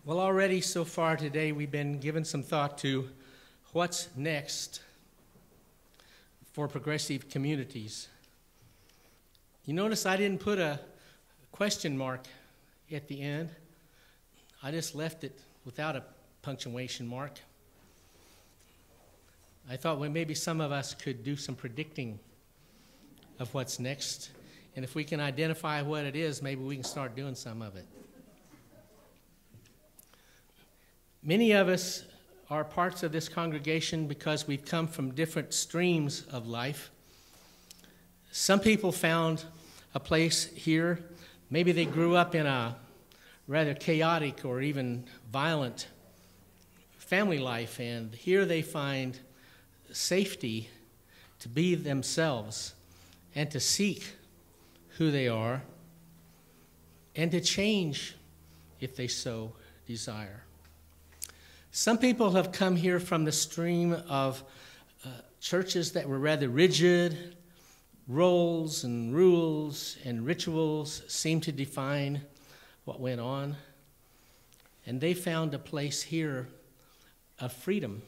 Well, already so far today, we've been given some thought to what's next for progressive communities. You notice I didn't put a question mark at the end. I just left it without a punctuation mark. I thought, well, maybe some of us could do some predicting of what's next. And if we can identify what it is, maybe we can start doing some of it. Many of us are parts of this congregation because we've come from different streams of life. Some people found a place here. Maybe they grew up in a rather chaotic or even violent family life, and here they find safety to be themselves and to seek who they are and to change if they so desire. Some people have come here from the stream of churches that were rather rigid. Roles and rules and rituals seemed to define what went on. And they found a place here of freedom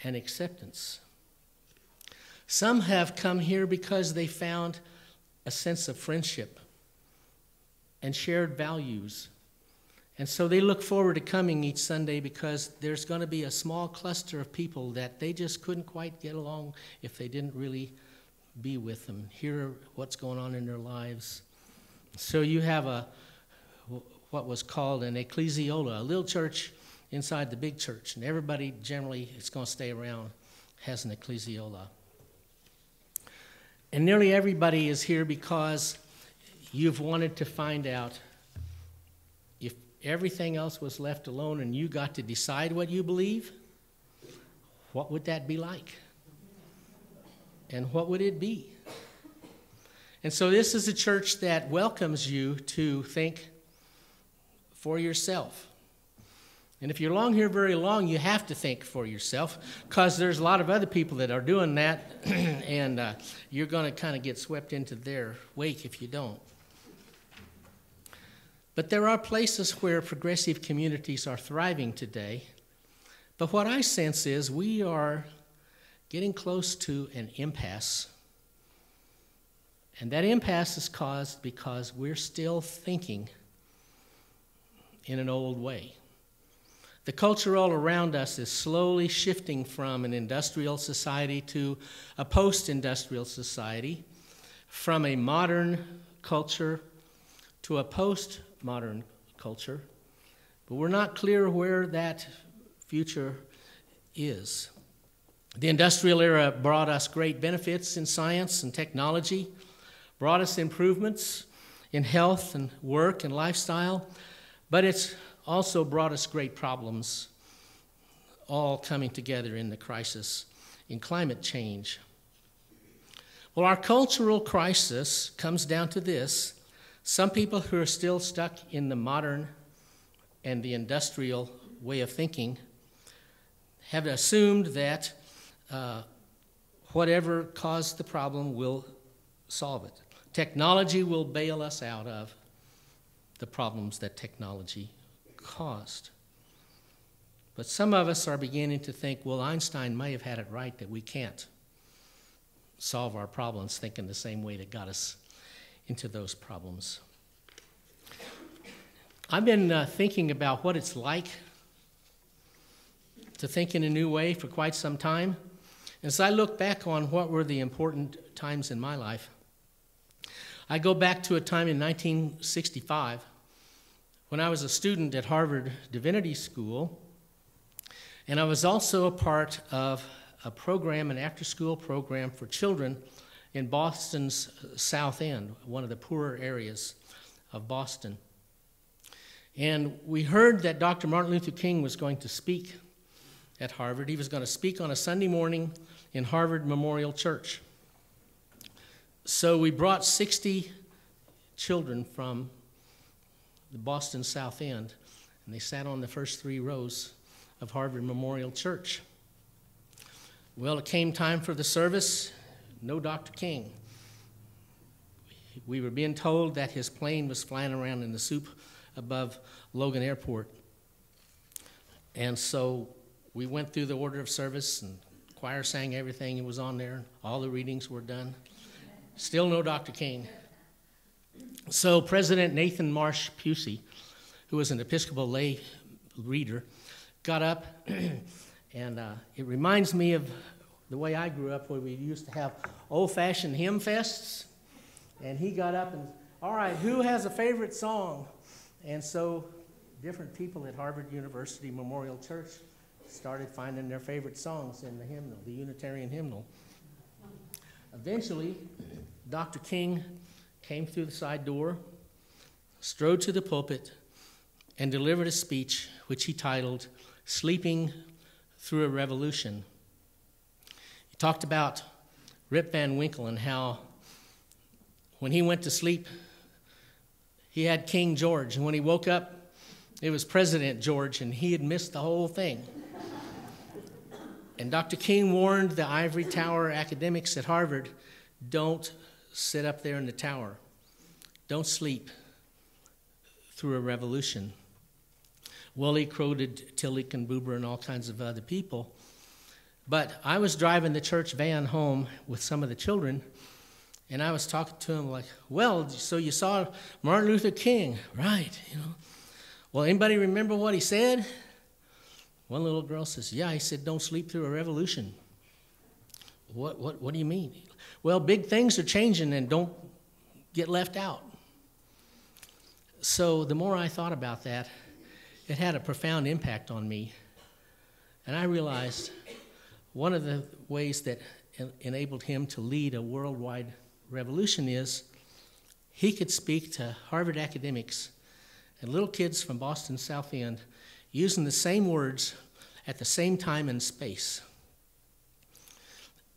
and acceptance. Some have come here because they found a sense of friendship and shared values. And so they look forward to coming each Sunday because there's going to be a small cluster of people that they just couldn't quite get along if they didn't really be with them, hear what's going on in their lives. So you have what was called an ecclesiola, a little church inside the big church, and everybody generally is going to stay around, has an ecclesiola. And nearly everybody is here because you've wanted to find out if everything else was left alone and you got to decide what you believe, what would that be like? And what would it be? And so this is a church that welcomes you to think for yourself. And if you're long here very long, you have to think for yourself because there's a lot of other people that are doing that and you're going to kind of get swept into their wake if you don't. But there are places where progressive communities are thriving today. But what I sense is we are getting close to an impasse. And that impasse is caused because we're still thinking in an old way. The culture all around us is slowly shifting from an industrial society to a post-industrial society, from a modern culture to a post-modern culture. But we're not clear where that future is. The industrial era brought us great benefits in science and technology, brought us improvements in health and work and lifestyle, but it's also brought us great problems, all coming together in the crisis in climate change. Well, our cultural crisis comes down to this. Some people who are still stuck in the modern and the industrial way of thinking have assumed that whatever caused the problem will solve it. Technology will bail us out of the problems that technology caused. But some of us are beginning to think, well, Einstein may have had it right that we can't solve our problems thinking the same way that got us into those problems. I've been thinking about what it's like to think in a new way for quite some time. As I look back on what were the important times in my life, I go back to a time in 1965 when I was a student at Harvard Divinity School, and I was also a part of a program, an after-school program for children in Boston's South End, one of the poorer areas of Boston. And we heard that Dr. Martin Luther King was going to speak at Harvard. He was going to speak on a Sunday morning in Harvard Memorial Church. So we brought 60 children from the Boston South End, and they sat on the first 3 rows of Harvard Memorial Church. Well, it came time for the service. No Dr. King. We were being told that his plane was flying around in the soup above Logan Airport. And so we went through the order of service, and choir sang everything that was on there. All the readings were done. Still no Dr. King. So President Nathan Marsh Pusey, who was an Episcopal lay reader, got up, and it reminds me of the way I grew up, where we used to have old-fashioned hymn fests. And he got up and, all right, who has a favorite song? And so different people at Harvard University Memorial Church started finding their favorite songs in the hymnal, the Unitarian hymnal. Eventually, Dr. King came through the side door, strode to the pulpit, and delivered a speech which he titled, Sleeping Through a Revolution. He talked about Rip Van Winkle and how when he went to sleep, he had King George, and when he woke up, it was President George, and he had missed the whole thing. And Dr. King warned the ivory tower academics at Harvard, don't sit up there in the tower. Don't sleep through a revolution. Well, he quoted Tillich and Buber and all kinds of other people. But I was driving the church van home with some of the children, and I was talking to him like, well, so you saw Martin Luther King, right? Well, anybody remember what he said? One little girl says, yeah, he said, don't sleep through a revolution. What do you mean? Well, big things are changing, and don't get left out. So the more I thought about that, it had a profound impact on me. And I realized one of the ways that enabled him to lead a worldwide revolution is he could speak to Harvard academics and little kids from Boston South End using the same words at the same time and space.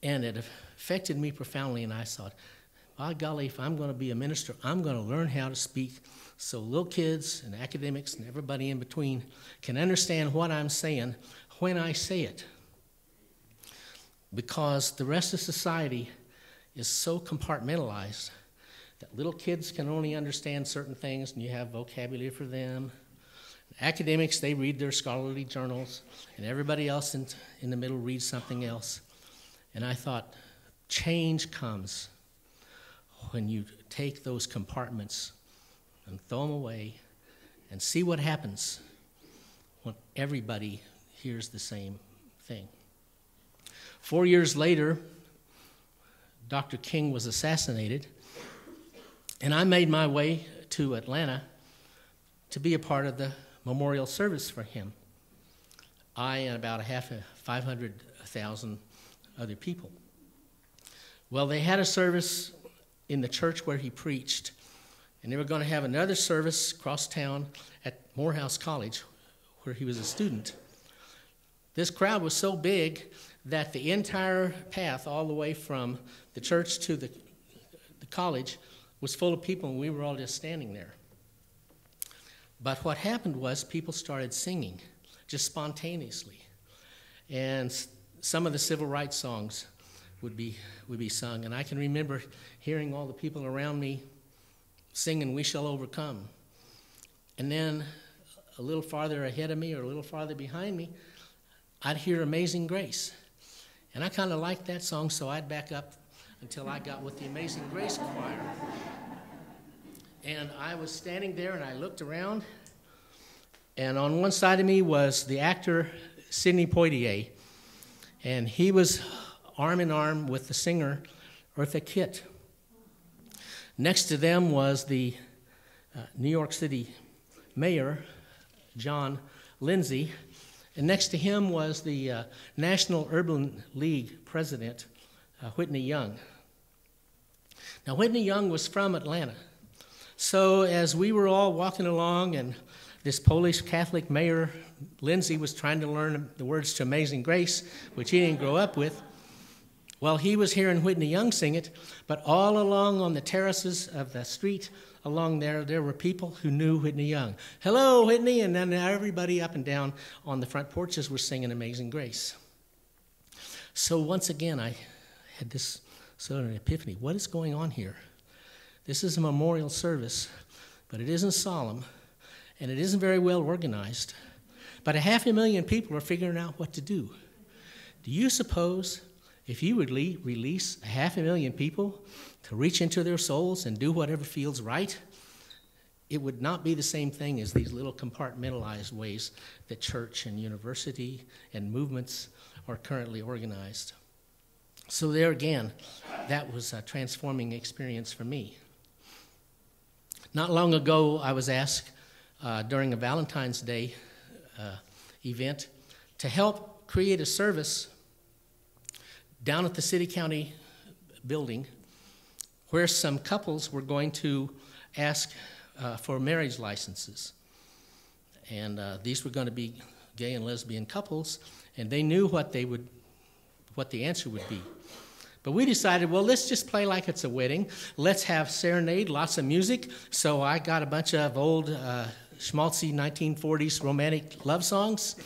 And it affected me profoundly, and I thought, by golly, if I'm going to be a minister, I'm going to learn how to speak so little kids and academics and everybody in between can understand what I'm saying when I say it. Because the rest of society is so compartmentalized that little kids can only understand certain things, and you have vocabulary for them. Academics, they read their scholarly journals, and everybody else in the middle reads something else. And I thought, change comes when you take those compartments and throw them away and see what happens when everybody hears the same thing. 4 years later, Dr. King was assassinated, and I made my way to Atlanta to be a part of the memorial service for him. I and about 500,000 other people. Well, they had a service in the church where he preached, and they were going to have another service across town at Morehouse College, where he was a student. This crowd was so big that the entire path all the way from the church to the college was full of people, and we were all just standing there. But what happened was people started singing just spontaneously, and some of the civil rights songs would be sung. And I can remember hearing all the people around me singing "We Shall Overcome." And then a little farther ahead of me or a little farther behind me, I'd hear "Amazing Grace." And I kind of liked that song, so I'd back up until I got with the Amazing Grace choir. And I was standing there, and I looked around, and on one side of me was the actor Sidney Poitier, and he was arm in arm with the singer Eartha Kitt. Next to them was the New York City mayor, John Lindsay, and next to him was the National Urban League president, Whitney Young. Now, Whitney Young was from Atlanta. So as we were all walking along, and this Polish Catholic mayor, Lindsay, was trying to learn the words to Amazing Grace, which he didn't grow up with, well, he was hearing Whitney Young sing it, but all along on the terraces of the street along there were people who knew Whitney Young. Hello, Whitney, and then everybody up and down on the front porches were singing Amazing Grace. So once again, I had this sort of an epiphany. What is going on here? This is a memorial service, but it isn't solemn, and it isn't very well organized. But 500,000 people are figuring out what to do. Do you suppose if you would release 500,000 people to reach into their souls and do whatever feels right, it would not be the same thing as these little compartmentalized ways that church and university and movements are currently organized. So there again, that was a transforming experience for me. Not long ago, I was asked during a Valentine's Day event to help create a service down at the city county building where some couples were going to ask for marriage licenses. And these were going to be gay and lesbian couples, and they knew what the answer would be. But we decided, well, let's just play like it's a wedding. Let's have serenade, lots of music. So I got a bunch of old schmaltzy 1940s romantic love songs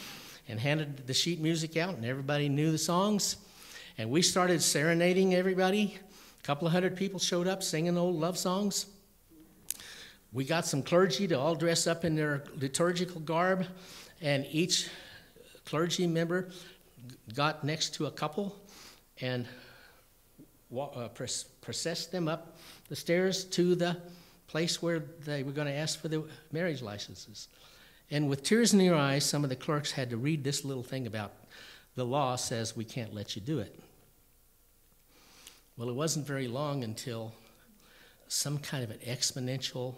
and handed the sheet music out, and everybody knew the songs. And we started serenading everybody. A couple of hundred people showed up singing old love songs. We got some clergy to all dress up in their liturgical garb, and each clergy member got next to a couple and processed them up the stairs to the place where they were going to ask for the marriage licenses. And with tears in their eyes, some of the clerks had to read this little thing about the law says we can't let you do it. Well, it wasn't very long until some kind of an exponential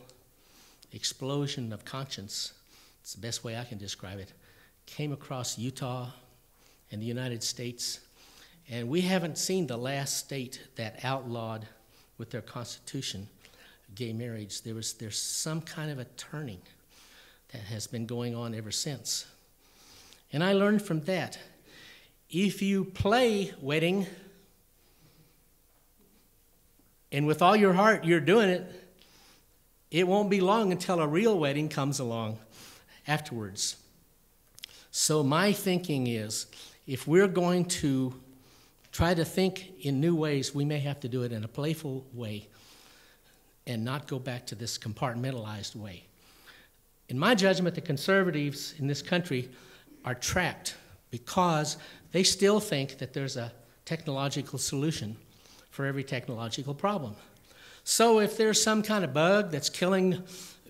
explosion of conscience, it's the best way I can describe it, came across Utah and the United States. And we haven't seen the last state that outlawed with their constitution gay marriage. There's some kind of a turning that has been going on ever since. And I learned from that, if you play wedding and with all your heart you're doing it, it won't be long until a real wedding comes along afterwards. So my thinking is, if we're going to try to think in new ways, we may have to do it in a playful way and not go back to this compartmentalized way. In my judgment, the conservatives in this country are trapped because they still think that there's a technological solution for every technological problem. So if there's some kind of bug that's killing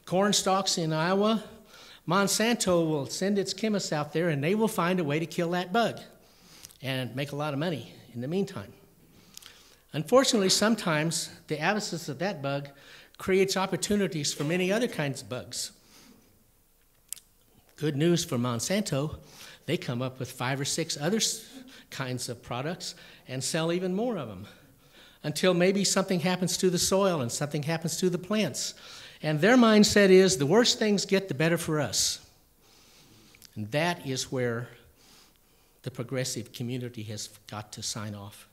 corn stalks in Iowa, Monsanto will send its chemists out there and they will find a way to kill that bug and make a lot of money in the meantime. Unfortunately, sometimes the absence of that bug creates opportunities for many other kinds of bugs. Good news for Monsanto, they come up with 5 or 6 other kinds of products and sell even more of them until maybe something happens to the soil and something happens to the plants. And their mindset is the worse things get, the better for us. And that is where the progressive community has got to sign off.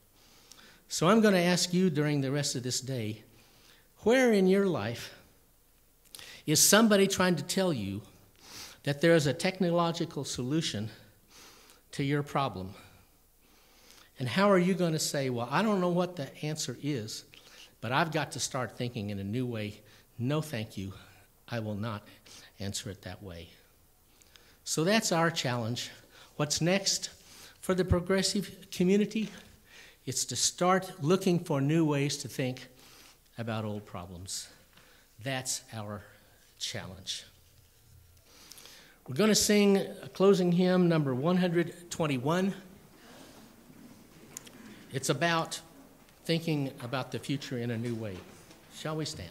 So I'm going to ask you during the rest of this day, where in your life is somebody trying to tell you that there is a technological solution to your problem? And how are you going to say, well, I don't know what the answer is, but I've got to start thinking in a new way. No, thank you. I will not answer it that way. So that's our challenge. What's next for the progressive community? It's to start looking for new ways to think about old problems. That's our challenge. We're going to sing a closing hymn, number 121. It's about thinking about the future in a new way. Shall we stand?